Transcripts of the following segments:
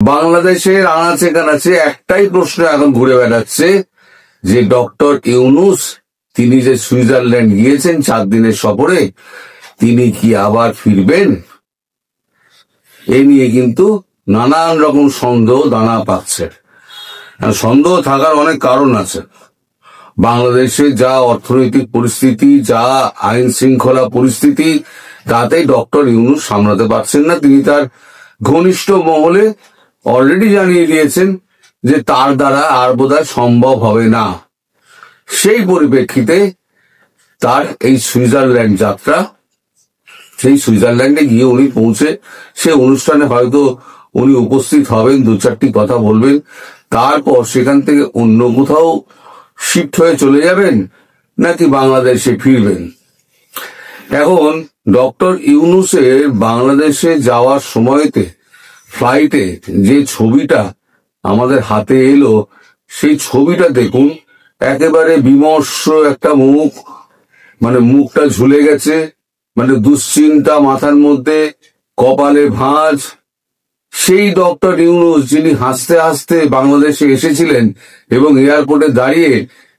বাংলাদেশের আনাচে কানাচে একটাই প্রশ্ন এখন ঘুরে বেড়াচ্ছে যে ডক্টর ইউনূস তিনি যে সুইজারল্যান্ড গিয়েছেন 4 দিনের সফরে, তিনি কি আবার ফিরবেন? এই নিয়ে কিন্তু নানান রকম সন্দেহ দানা পাচ্ছে। সন্দেহ থাকার অনেক কারণ আছে। বাংলাদেশে যা অর্থনৈতিক পরিস্থিতি, যা আইন শৃঙ্খলা পরিস্থিতি, তাতেই ডক্টর ইউনূস সামলাতে পারছেন না। তিনি তার ঘনিষ্ঠ মহলে অলরেডি জানিয়ে দিয়েছেন যে তার দ্বারা আর বোধহয় সম্ভব হবে না। সেই পরিপ্রেক্ষিতে তার এই সুইজারল্যান্ড যাত্রা, সেই সুইজারল্যান্ডে গিয়ে উনি পৌঁছে সে অনুষ্ঠানে হয়তো উনি উপস্থিত হবেন, 2-4টি কথা বলবেন, তারপর সেখান থেকে অন্য কোথাও শিফট হয়ে চলে যাবেন নাকি বাংলাদেশে ফিরবেন। এখন ডক্টর ইউনূসের বাংলাদেশে যাওয়ার সময়তে ফ্লাইটে যে ছবিটা আমাদের হাতে এলো, সেই ছবিটা দেখুন। একেবারে বিমর্ষ একটা মুখ, মানে মুখটা ঝুলে গেছে, মানে দুশ্চিন্তা মাথার মধ্যে, কপালে ভাঁজ। সেই ডক্টর ইউনূস যিনি হাসতে হাসতে বাংলাদেশে এসেছিলেন এবং এয়ারপোর্টে দাঁড়িয়ে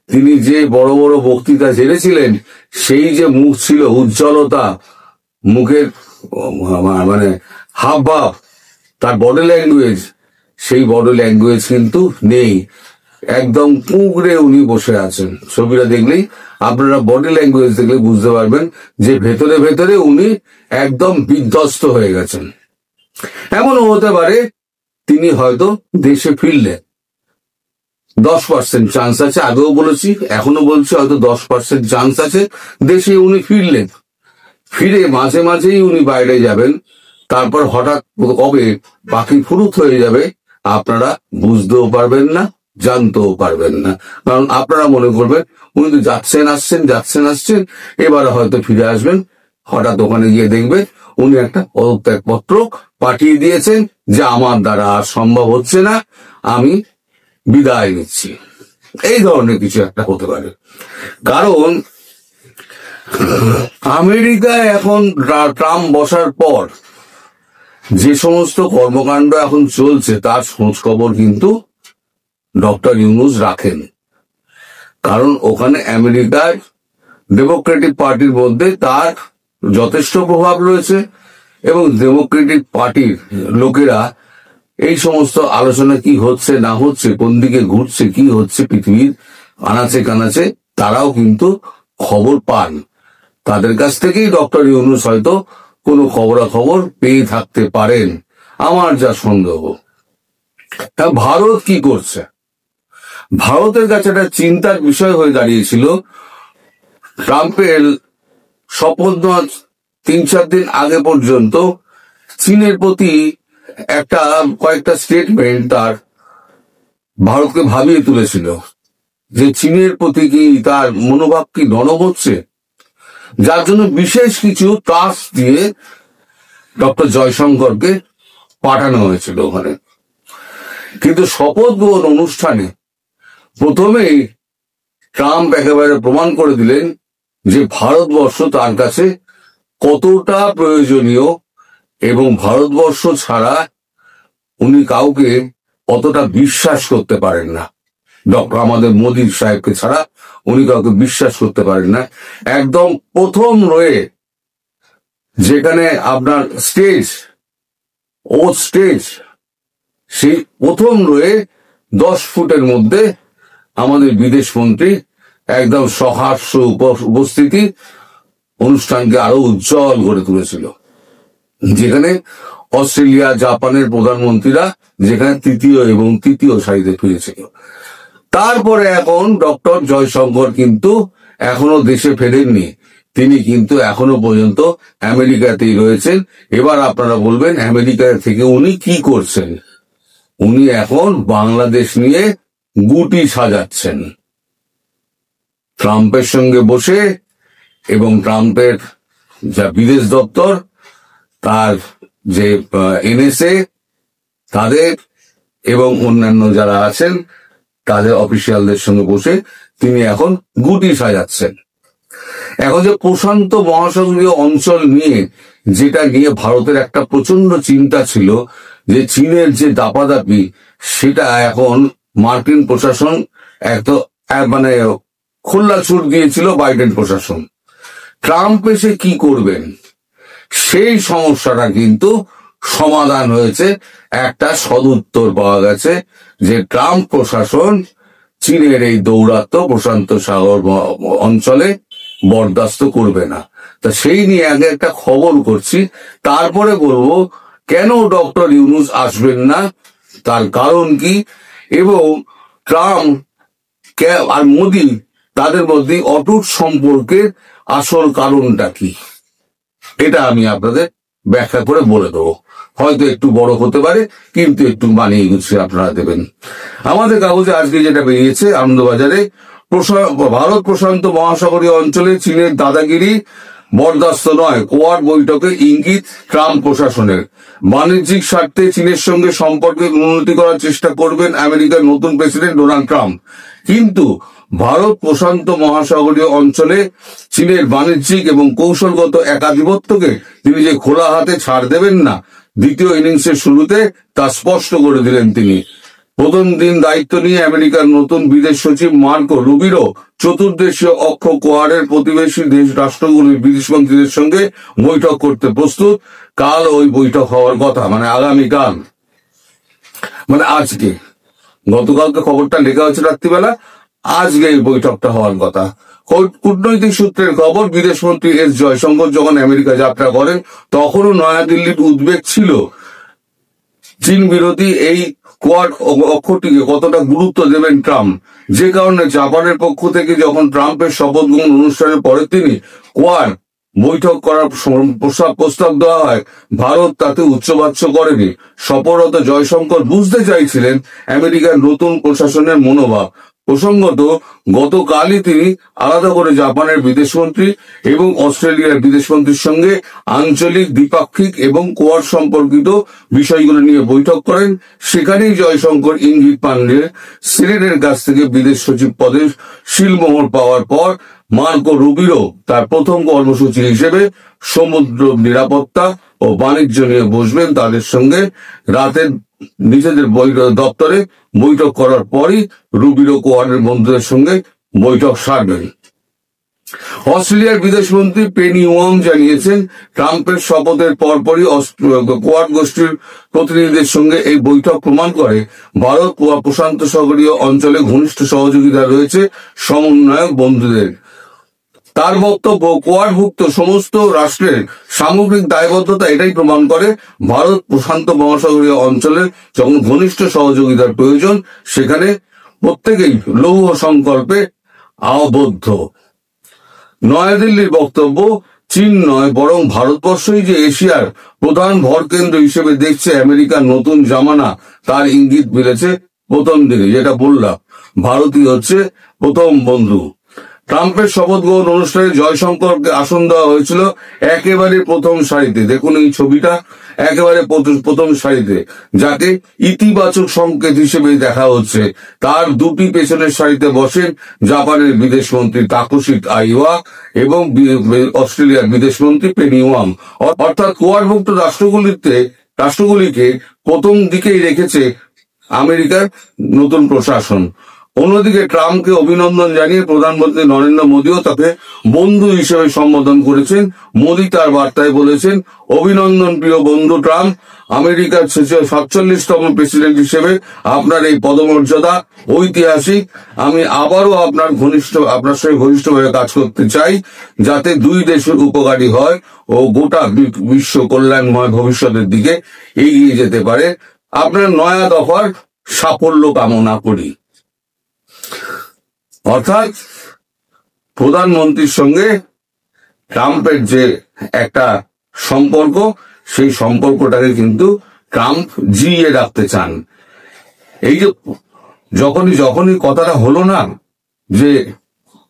তিনি যে বড় বড় বক্তৃতা ছেড়েছিলেন, সেই যে মুখ ছিল, উজ্জ্বলতা, মুখের মানে হাবভাব, তার বডি ল্যাঙ্গুয়েজ, সেই বডি ল্যাঙ্গুয়েজ কিন্তু নেই। একদম কুঁকড়ে উনি বসে আছেন। ছবিটা দেখলেই আপনারা বডি ল্যাঙ্গুয়েজ দেখলে বুঝতে পারবেন যে ভেতরে ভেতরে উনি একদম বিধ্বস্ত হয়ে গেছেন। এমনও হতে পারে তিনি হয়তো দেশে ফিরলেন। 10% চান্স আছে, আগেও বলেছি এখনো বলছি, হয়তো 10% চান্স আছে দেশে উনি ফিরলেন। ফিরে মাঝে মাঝেই উনি বাইরে যাবেন, তারপর হঠাৎ কবে পাখি ফুরুত হয়ে যাবে আপনারা বুঝতেও পারবেন না, জানতেও পারবেন না। কারণ আপনারা মনে করবেন উনি তো যাচ্ছেন আসছেন, এবারে হয়তো ফিরে আসবেন। হঠাৎ ওখানে গিয়ে দেখবেন উনি একটা পদত্যাগপত্র পাঠিয়ে দিয়েছেন যে আমার দ্বারা আর সম্ভব হচ্ছে না, আমি বিদায় নিচ্ছি। এই ধরনের কিছু একটা হতে পারে। কারণ আমেরিকায় এখন ট্রাম্প বসার পর যে সমস্ত কর্মকাণ্ড এখন চলছে তার খোঁজ খবর কিন্তু ডক্টর ইউনূস রাখেন। কারণ ওখানে আমেরিকার ডেমোক্রেটিক পার্টির মধ্যে তার যথেষ্ট প্রভাব রয়েছে এবং ডেমোক্রেটিক পার্টির লোকেরা এই সমস্ত আলোচনা কি হচ্ছে না হচ্ছে, কোন দিকে ঘুরছে, কি হচ্ছে পৃথিবীর আনাচে কানাচে, তারাও কিন্তু খবর পান। তাদের কাছ থেকেই ডক্টর ইউনূস হয়তো কোনো খবরাখবর পেয়ে থাকতে পারেন, আমার যা সন্দেহ। ভারত কি করছে? ভারতের কাছে একটা চিন্তার বিষয় হয়ে দাঁড়িয়েছিল। ট্রাম্পের শপথ নেওয়ার 3-4 দিন আগে পর্যন্ত চীনের প্রতি কয়েকটা স্টেটমেন্ট তার ভারতকে ভাবিয়ে তুলেছিল যে চীনের প্রতি কি তার মনোভাব কি নরম হচ্ছে, যার জন্য বিশেষ কিছু টাস্ক দিয়ে ডক্টর জয়শঙ্করকে পাঠানো হয়েছিল ওখানে। কিন্তু শপথ গ্রহণ অনুষ্ঠানে প্রথমেই ট্রাম্প একেবারে প্রমাণ করে দিলেন যে ভারতবর্ষ তার কাছে কতটা প্রয়োজনীয় এবং ভারতবর্ষ ছাড়া উনি কাউকে অতটা বিশ্বাস করতে পারেন না। ডক্টর আমাদের মোদী সাহেবকে ছাড়া উনি কাউকে বিশ্বাস করতে পারেন না। একদম প্রথম রয়ে, যেখানে আপনার স্টেজ, সেই প্রথম রয়ে 10 ফুটের মধ্যে আমাদের বিদেশ মন্ত্রী একদম সহাস্য উপস্থিতি অনুষ্ঠানকে আরো উজ্জ্বল করে তুলেছিল। যেখানে অস্ট্রেলিয়া, জাপানের প্রধানমন্ত্রীরা যেখানে তৃতীয় সারিতে ফিরেছিল। তারপরে এখন ডক্টর জয়শঙ্কর কিন্তু এখনো দেশে ফেরেননি, তিনি কিন্তু এখনো পর্যন্ত আমেরিকাতেই রয়েছেন। এবার আপনারা বলবেন আমেরিকা থেকে উনি কি করছেন? উনি এখন বাংলাদেশ নিয়ে গুটি সাজাচ্ছেন ট্রাম্পের সঙ্গে বসে, এবং ট্রাম্পের যা বিদেশ দপ্তর, তার যে NSA তাদের এবং অন্যান্য যারা আছেন তাদের অফিসিয়ালদের সঙ্গে বসে তিনি এখন গুটি সাজাচ্ছেন। এখন যে প্রশান্ত মহাসাগরীয় অঞ্চল নিয়ে, যেটা নিয়ে ভারতের একটা প্রচন্ড চিন্তা ছিল যে চীনের যে দাপাদাপি সেটা এখন মার্কিন প্রশাসন মানে খোল্লা ছুট দিয়েছিল বাইডেন প্রশাসন। ট্রাম্প এসে কি করবেন সেই সমস্যাটা কিন্তু সমাধান হয়েছে, একটা সদুত্তর পাওয়া গেছে যে ট্রাম্প প্রশাসন চীনের এই দৌরাত্ম প্রশান্ত সাগর অঞ্চলে বরদাস্ত করবে না। তা সেই নিয়ে আগে একটা খবর করছি, তারপরে বলবো কেন ডক্টর ইউনূস আসবেন না, তার কারণ কি, এবং ট্রাম্প আর মোদি তাদের মধ্যে অটুট সম্পর্কের আসল কারণটা কি, এটা আমি আপনাদের ব্যাখ্যা করে বলে দেবো। হয়তো একটু বড় হতে পারে, কিন্তু একটু মানিয়ে গুছিয়ে আপনারা দেবেন। আমাদের কাগজে আজকে যেটা বেরিয়েছে আনন্দবাজারে, ভারত প্রশান্ত মহাসাগরীয় অঞ্চলে চীনের দাদাগিরি বরদাস্ত নয়, কোয়াড বৈঠকে ইঙ্গিত ট্রাম্প প্রশাসনের। বাণিজ্যিক স্বার্থে চীনের সঙ্গে সম্পর্কের উন্নতি করার চেষ্টা করবেন আমেরিকার নতুন প্রেসিডেন্ট ডোনাল্ড ট্রাম্প, কিন্তু ভারত প্রশান্ত মহাসাগরীয় অঞ্চলে চীনের বাণিজ্যিক এবং কৌশলগত একাধিপত্যকে তিনি যে খোলা হাতে ছাড় দেবেন না, দ্বিতীয় ইনিংসের শুরুতে তা স্পষ্ট করে দিলেন তিনি। প্রথম দিন দায়িত্ব নিয়ে আমেরিকার নতুন বিদেশ সচিব মার্কো রুবিরো চতুর্দেশীয় অক্ষ কোয়াডের প্রতিবেশী দেশ রাষ্ট্রগুলির বিদেশমন্ত্রীদের সঙ্গে বৈঠক করতে প্রস্তুত। কাল ওই বৈঠক হওয়ার কথা, মানে আগামীকাল, মানে আজকে। গতকালকে খবরটা লেখা হয়েছে রাত্রিবেলা, আজকে এই বৈঠকটা হওয়ার কথা। কূটনৈতিক সূত্রের খবর, বিদেশমন্ত্রী এস জয়শঙ্কর যখন আমেরিকা যাত্রা করেন তখনও নয়াদিল্লির উদ্বেগ ছিল চীন বিরোধী এই কোয়াড অক্ষটিকে কতটা গুরুত্ব দেবেন ট্রাম্প, যে কারণে জাপানের পক্ষ থেকে যখন ট্রাম্পের শপথ গ্রহণ অনুষ্ঠানের পরে তিনি কোয়াড বৈঠক করার প্রস্তাব দেওয়া হয়, ভারত তাতে উচ্চবাচ্য করেনি। সফররত জয়শঙ্কর বুঝতে চাইছিলেন আমেরিকার নতুন প্রশাসনের মনোভাব। প্রসঙ্গত গতকালই তিনি আলাদা করে জাপানের বিদেশমন্ত্রী এবং অস্ট্রেলিয়ার বিদেশমন্ত্রীর সঙ্গে আঞ্চলিক, দ্বিপাক্ষিক এবং কোয়াড সম্পর্কিত বিষয়গুলো নিয়ে বৈঠক করেন। সেখানেই জয়শঙ্কর ইঙ্গিত পান যে সিনেটের কাছ থেকে বিদেশ সচিব পদে শিলমোহর পাওয়ার পর মার্কো রুবিরো তার প্রথম কর্মসূচি হিসেবে সমুদ্র নিরাপত্তা ও বাণিজ্য নিয়ে বসবেন তাদের সঙ্গে। রাতের নিজেদের দপ্তরে বৈঠক করার পরই রুবিরো কোয়াডের বন্ধুদের সঙ্গে বৈঠক সারবেন। অস্ট্রেলিয়ার বিদেশমন্ত্রী পেনি ওয়াং জানিয়েছেন, ট্রাম্পের শপথের পরপরই কোয়াড গোষ্ঠীর প্রতিনিধিদের সঙ্গে এই বৈঠক প্রমাণ করে ভারত প্রশান্ত সাগরীয় অঞ্চলে ঘনিষ্ঠ সহযোগিতা রয়েছে সমন্বয়ক বন্ধুদের। তার বক্তব্য, কোয়াডভুক্ত সমস্ত রাষ্ট্রের সামগ্রিক দায়বদ্ধতা এটাই প্রমাণ করে ভারত প্রশান্ত মহাসাগরীয় অঞ্চলে যখন ঘনিষ্ঠ সহযোগিতার প্রয়োজন, সেখানে প্রত্যেকেই লৌহ সংকল্পে আবদ্ধ। নয়াদিল্লির বক্তব্য, চীন নয় বরং ভারতবর্ষই যে এশিয়ার প্রধান ভরকেন্দ্র হিসেবে দেখছে আমেরিকার নতুন জামানা, তার ইঙ্গিত মিলেছে প্রথম দিনে। যেটা বললাম, ভারতই হচ্ছে প্রথম বন্ধু। ট্রাম্পের শপথ গ্রহণ অনুষ্ঠানে জয়শঙ্করকে আসন দেওয়া হয়েছিল একেবারে প্রথম সারিতে। দেখুন এই ছবিটা, একেবারে প্রথম সারিতে, যাকে ইতিবাচক সংকেত হিসেবে দেখা হচ্ছে। তার দুটি পেছনের সারিতে বসেন জাপানের বিদেশমন্ত্রী তাকুশিত আইওয়া এবং অস্ট্রেলিয়ার বিদেশমন্ত্রী পেনি ওয়াং। অর্থাৎ কোয়াডভুক্ত রাষ্ট্রগুলিকে প্রথম দিকেই রেখেছে আমেরিকার নতুন প্রশাসন। অন্যদিকে ট্রাম্পকে অভিনন্দন জানিয়ে প্রধানমন্ত্রী নরেন্দ্র মোদীও তাকে বন্ধু হিসেবে সম্বোধন করেছেন। মোদী তার বার্তায় বলেছেন, অভিনন্দন প্রিয় বন্ধু ট্রাম্প, আমেরিকার 47তম প্রেসিডেন্ট হিসেবে আপনার এই পদমর্যাদা ঐতিহাসিক। আমি আবারও আপনার সঙ্গে ঘনিষ্ঠভাবে কাজ করতে চাই, যাতে দুই দেশের উপকারী হয় ও গোটা বিশ্ব কল্যাণময় ভবিষ্যতের দিকে এগিয়ে যেতে পারে। আপনার নয়া দফার সাফল্য কামনা করি। অর্থাৎ প্রধানমন্ত্রীর সঙ্গে ট্রাম্পের যে একটা সম্পর্ক, সেই সম্পর্কটাকে কিন্তু ট্রাম্প জিইয়ে রাখতে চান। এই যে যখনই কথাটা হলো না যে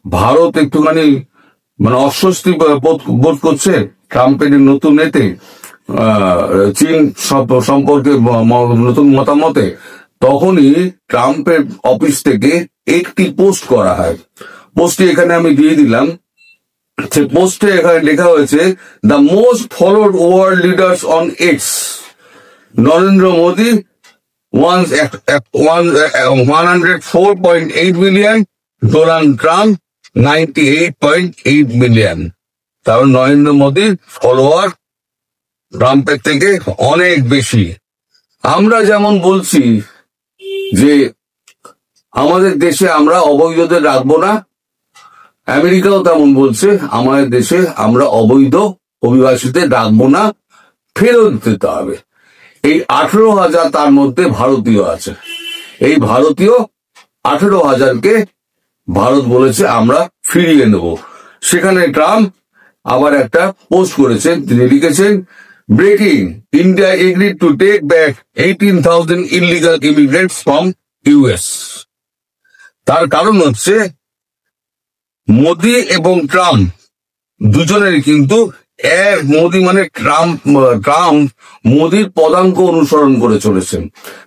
ভারত একটুখানি মানে অস্বস্তি বোধ করছে ট্রাম্পের নতুন নেতে চীন সম্পর্কে নতুন মতামতে, তখনই ট্রাম্পের অফিস থেকে একটি পোস্ট করা হয়। পোস্টটি এখানে আমি দিয়ে দিলাম। সে পোস্টে এখানে লেখা হয়েছে, the most followed world leaders on x. Narendra Modi 104.8 million, Donald Trump 98.8 million. কারণ নরেন্দ্র মোদীর ফলোয়ার ট্রাম্পের থেকে অনেক বেশি। আমরা যেমন বলছি যে আমাদের দেশে আমরা অবৈধদের রাখবো না, আমেরিকাও তেমন বলছে আমাদের দেশে আমরা অবৈধ অভিবাসীদের রাখবো না, ফেরত দিতে হবে। এই 18,000 তার মধ্যে ভারতীয় আছে। এই ভারতীয় 18,000কে ভারত বলেছে আমরা ফিরিয়ে নেব। সেখানে ট্রাম্প আবার একটা পোস্ট করেছেন, তিনি লিখেছেন, breaking, India agreed to take back 18,000 illegal immigrants from US. তার কারণ হচ্ছে মোদি এবং ট্রাম্প দুজনের কিন্তু মোদি মানে ট্রাম্প মোদির পদাঙ্ক অনুসরণ করে চলেছেন।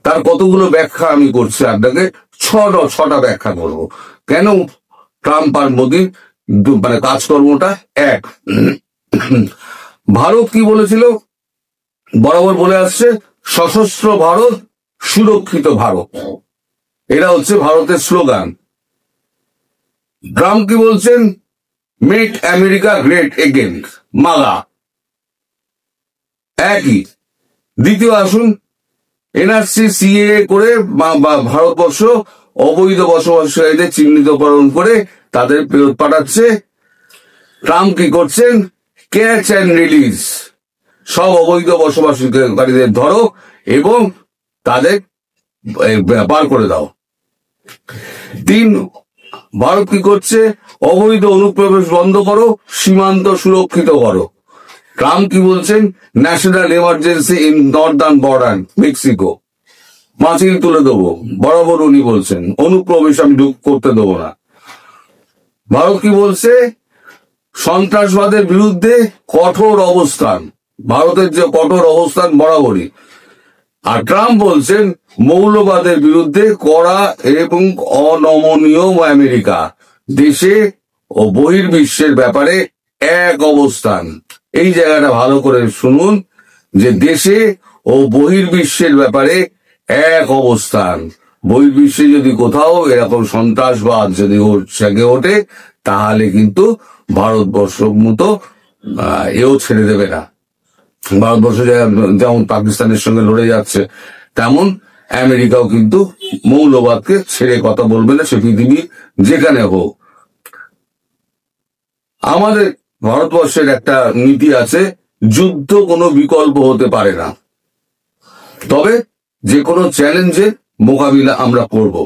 তার কতগুলো ব্যাখ্যা আমি করছি আপনাকে, ছটা ব্যাখ্যা করব কেন ট্রাম্প আর মোদির মানে কাজকর্মটা এক। ভারত কি বলেছিল, বরাবর বলে আসছে সশস্ত্র ভারত, সুরক্ষিত ভারত, এটা হচ্ছে ভারতের স্লোগান। ট্রাম্প কি বলছেন, মেক আমেরিকা গ্রেট এগেন, মাগা, একই। দ্বিতীয় আসুন, এনআরসি সিএ করে ভারতবর্ষ অবৈধ বসবাসকারীদের চিহ্নিতকরণ করে তাদের ফেরত পাঠাচ্ছে। ট্রাম্প কি করছেন, ক্যাচ অ্যান্ড রিলিজ, সব অবৈধ বসবাসকারীদের ধরো এবং তাদের বার করে দাও। 3, ভারত কি করছে, অবৈধ অনুপ্রবেশ বন্ধ করো, সীমান্ত সুরক্ষিত করো। ট্রাম্প কি বলছেন, national emergency in northern border Mexico, মাছিল তুলে দেবো, বরাবর উনি বলছেন অনুপ্রবেশ আমি করতে দেবো না। ভারত কি বলছে, সন্ত্রাসবাদের বিরুদ্ধে কঠোর অবস্থান, ভারতের যে কঠোর অবস্থান বরাবরই। আর ট্রাম্প বলছেন মৌলবাদের বিরুদ্ধে কড়া এবং অনমনীয় আমেরিকা, দেশে ও বহির্বিশ্বের ব্যাপারে এক অবস্থান। এই জায়গাটা ভালো করে শুনুন, যে দেশে ও বহির্বিশ্বের ব্যাপারে এক অবস্থান। বহির্বিশ্বে যদি কোথাও এরকম সন্ত্রাসবাদ যদি সেগে ওঠে, তাহলে কিন্তু ভারতবর্ষ মতো এও ছেড়ে দেবে না। ভারতবর্ষ যেমন পাকিস্তানের সঙ্গে লড়ে যাচ্ছে, তেমন আমেরিকাও কিন্তু মৌলবাদকে ছেড়ে কথা বলবে না, সে পৃথিবী যেখানে হোক। আমাদের ভারতবর্ষের একটা নীতি আছে, যুদ্ধ কোনো বিকল্প হতে পারে না, তবে যে কোনো চ্যালেঞ্জের মোকাবিলা আমরা করব।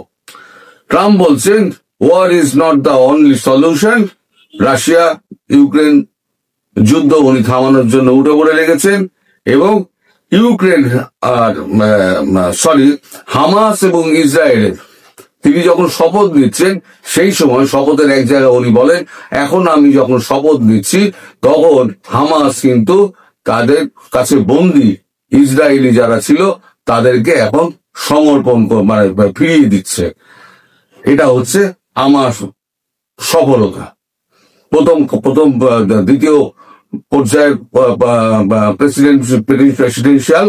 ট্রাম্প বলছেন war is not the only solution, Russia Ukraine যুদ্ধ উনি থামানোর জন্য উঠে পড়ে লেগেছেন, এবং ইউক্রেন আর হামাস এবং ইসরায়েলের তিনি যখন শপথ নিচ্ছেন, সেই সময় শপথের এক জায়গায় উনি বলেন, এখন আমি যখন শপথ নিচ্ছি তখন হামাস কিন্তু তাদের কাছে বন্দী ইসরায়েলি যারা ছিল তাদেরকে এখন সমর্পণ মানে ফিরিয়ে দিচ্ছে। এটা হচ্ছে আমার সফলতা। প্রথম দ্বিতীয় পর্যায়ের প্রেসিডেন্সিয়াল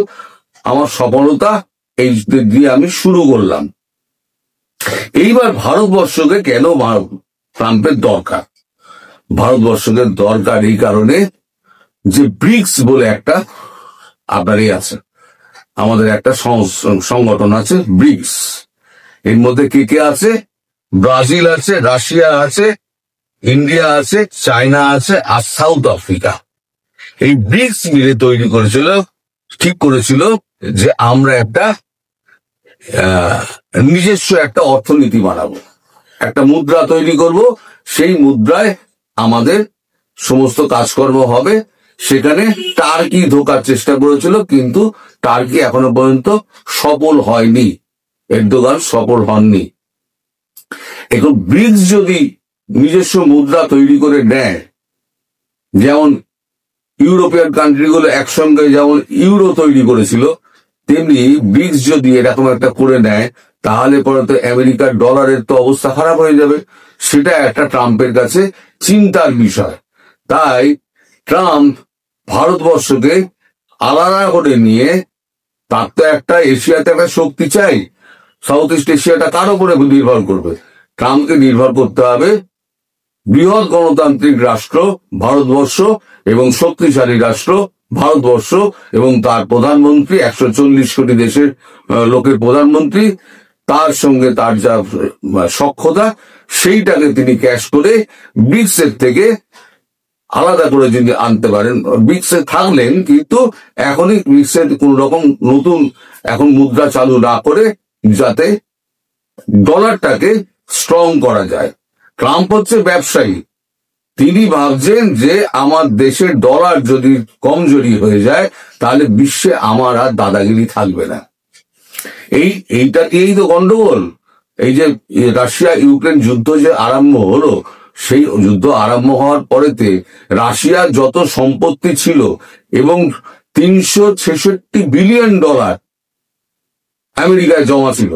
আমার সফলতা এই দিয়ে আমি শুরু করলাম। এইবার ভারতবর্ষকে কেন ট্রাম্পের দরকার? ভারতবর্ষকে দরকার এই কারণে যে ব্রিক্স বলে একটা আপনারই আছে, আমাদের একটা সংগঠন আছে ব্রিক্স। এর মধ্যে কে কে আছে? ব্রাজিল আছে, রাশিয়া আছে, ইন্ডিয়া আছে, চায়না আছে আর সাউথ আফ্রিকা। এই ব্রিক্স মিলে তৈরি করেছিল, ঠিক করেছিল যে আমরা একটা নিজস্ব একটা অর্থনীতি বানাবো, একটা মুদ্রা তৈরি করব, সেই মুদ্রায় আমাদের সমস্ত কাজকর্ম হবে। সেখানে টার্কি ঢোকার চেষ্টা করেছিল, কিন্তু টার্কি এখনো পর্যন্ত সফল হয়নি, এরদোগান সফল হননি। এখন ব্রিক্স যদি নিজস্ব মুদ্রা তৈরি করে নেয়, যেমন ইউরোপিয়ান কান্ট্রিগুলো একসঙ্গে যেমন ইউরো তৈরি করেছিল, তেমনি ব্রিক্স যদি এরকম একটা করে নেয়, তাহলে পরে তো আমেরিকার ডলারের তো অবস্থা খারাপ হয়ে যাবে। সেটা একটা ট্রাম্পের কাছে চিন্তার বিষয়। তাই ট্রাম্প ভারতবর্ষকে আলাদা করে নিয়ে তার তো একটা এশিয়াতে একটা শক্তি চাই। সাউথ ইস্ট এশিয়াটা কার উপরে নির্ভর করবে? ট্রাম্পকে নির্ভর করতে হবে বৃহৎ গণতান্ত্রিক রাষ্ট্র ভারতবর্ষ এবং শক্তিশালী রাষ্ট্র ভারতবর্ষ এবং তার প্রধানমন্ত্রী 140 কোটি দেশের লোকের প্রধানমন্ত্রী, তার সঙ্গে তার যা সক্ষতা সেইটাকে তিনি ক্যাশ করে ব্রিক্সের থেকে আলাদা করে যদি আনতে পারেন। ব্রিক্সে থাকলেন কিন্তু এখনই ব্রিক্সের কোন রকম নতুন এখন মুদ্রা চালু না করে যাতে ডলারটাকে স্ট্রং করা যায়। ট্রাম্প হচ্ছে ব্যবসায়ী, তিনি ভাবছেন যে আমার দেশের ডলার যদি কমজোরি হয়ে যায় তাহলে বিশ্বে আমার আর দাদাগিরি থাকবে না। এইটা দিয়েই তো গন্ডগোল। এই যে রাশিয়া ইউক্রেন যুদ্ধ যে আরম্ভ হলো, সেই যুদ্ধ আরম্ভ হওয়ার পরেতে রাশিয়ার যত সম্পত্তি ছিল এবং 366 বিলিয়ন ডলার আমেরিকায় জমা ছিল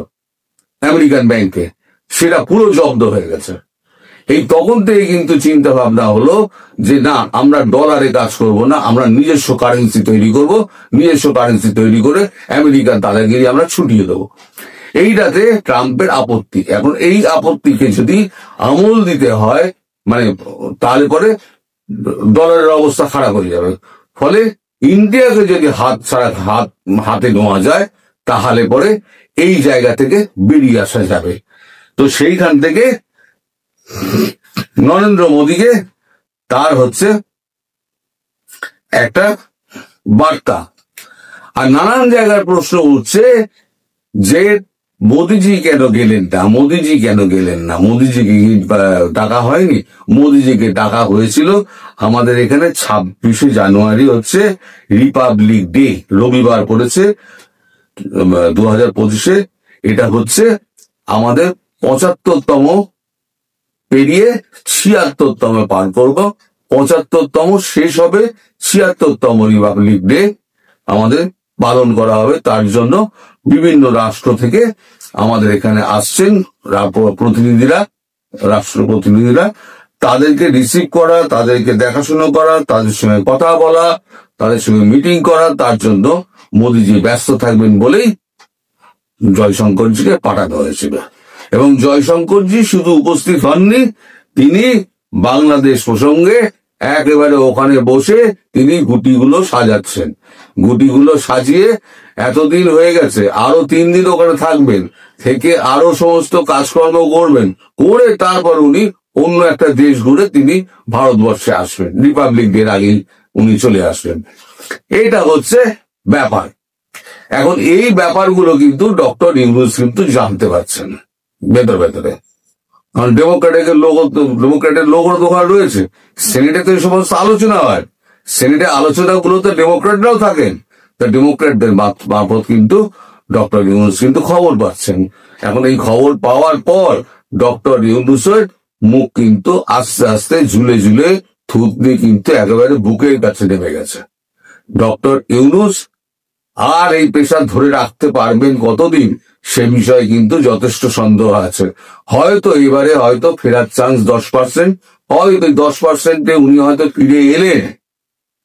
আমেরিকান ব্যাংকে, সেটা পুরো জব্দ হয়ে গেছে। এই তখন থেকে কিন্তু চিন্তা ভাবনা হলো যে না, আমরা ডলারে কাজ করব না, আমরা নিজস্ব কারেন্সি তৈরি করব, নিজস্ব কারেন্সি তৈরি করে আমেরিকার দাদাগিরি আমরা ছুটিয়ে দেবো। এইটাতে ট্রাম্পের আপত্তি। এখন এই আপত্তিকে যদি আমল দিতে হয় মানে তাহলে পরে ডলারের অবস্থা খারাপ হয়ে যাবে। ফলে ইন্ডিয়াকে যদি হাতে নেওয়া যায় তাহলে পরে এই জায়গা থেকে বেরিয়ে আসা যাবে। তো সেইখান থেকে নরেন্দ্র মোদীকে তার হচ্ছে একটা বার্তা। আর নানান জায়গার প্রশ্ন উঠছে যে মোদিজি কেন গেলেন না, মোদিজি কেন গেলেন না, মোদিজিকে ডাকা হয়নি? মোদিজিকে ডাকা হয়েছিল। আমাদের এখানে 26শে জানুয়ারি হচ্ছে রিপাবলিক ডে, রবিবার পড়েছে 2025-এ। এটা হচ্ছে আমাদের 75তম পেরিয়ে 76তম পার করব। 75তম শেষ হবে, 76তম রিপাবলিক ডে আমাদের পালন করা হবে। তার জন্য বিভিন্ন রাষ্ট্র থেকে আমাদের এখানে আসছেন প্রতিনিধিরা, রাষ্ট্র প্রতিনিধিরা। তাদেরকে রিসিভ করা, তাদেরকে দেখাশোনা করা, তাদের সঙ্গে কথা বলা, তাদের সঙ্গে মিটিং করা, তার জন্য মোদিজি ব্যস্ত থাকবেন বলেই জয়শঙ্করজিকে পাঠানো হয়েছিল। এবং জয়শঙ্করজি শুধু উপস্থিত হননি, তিনি বাংলাদেশ প্রসঙ্গে একেবারে ওখানে বসে তিনি গুটিগুলো সাজাচ্ছেন। গুটিগুলো সাজিয়ে এতদিন হয়ে গেছে, আরো 3 দিন ওখানে থাকবেন, থেকে আরো সমস্ত কাজকর্ম করবেন, করে তারপর উনি অন্য একটা দেশ ঘুরে তিনি ভারতবর্ষে আসবেন। রিপাবলিক ডের আগেই উনি চলে আসবেন। এটা হচ্ছে ব্যাপার। এখন এই ব্যাপারগুলো কিন্তু ডক্টর ইউনূস কিন্তু জানতে পারছেন ভেতরে। কারণ ডেমোক্রেটের লোকরা তো ওখানে রয়েছে। সেনেটে তো এই সমস্ত আলোচনা হয়, সেনেটে আলোচনাগুলোতে ডেমোক্রেটরাও থাকেন। তা ডেমোক্রেটদের মারফত কিন্তু ডক্টর ইউনূস কিন্তু খবর পাচ্ছেন। এখন এই খবর পাওয়ার পর ডক্টর ইউনূসের মুখ কিন্তু আস্তে আস্তে ঝুলে ঝুলে থুতনি কিন্তু একেবারে বুকের কাছে নেমে গেছে। ডক্টর ইউনূস আর এই পেশা ধরে রাখতে পারবেন কতদিন সে বিষয়ে কিন্তু যথেষ্ট সন্দেহ আছে। হয়তো এবারে হয়তো ফেরার চান্স 10%, হয়তো 10%-এ উনি হয়তো ফিরে এলেন,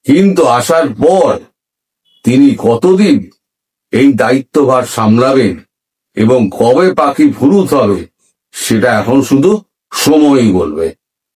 কিন্তু আসার পর তিনি কতদিন এই দায়িত্বভার সামলাবেন এবং কবে পাখি ফুরুত হবে সেটা এখন শুধু সময়ই বলবে।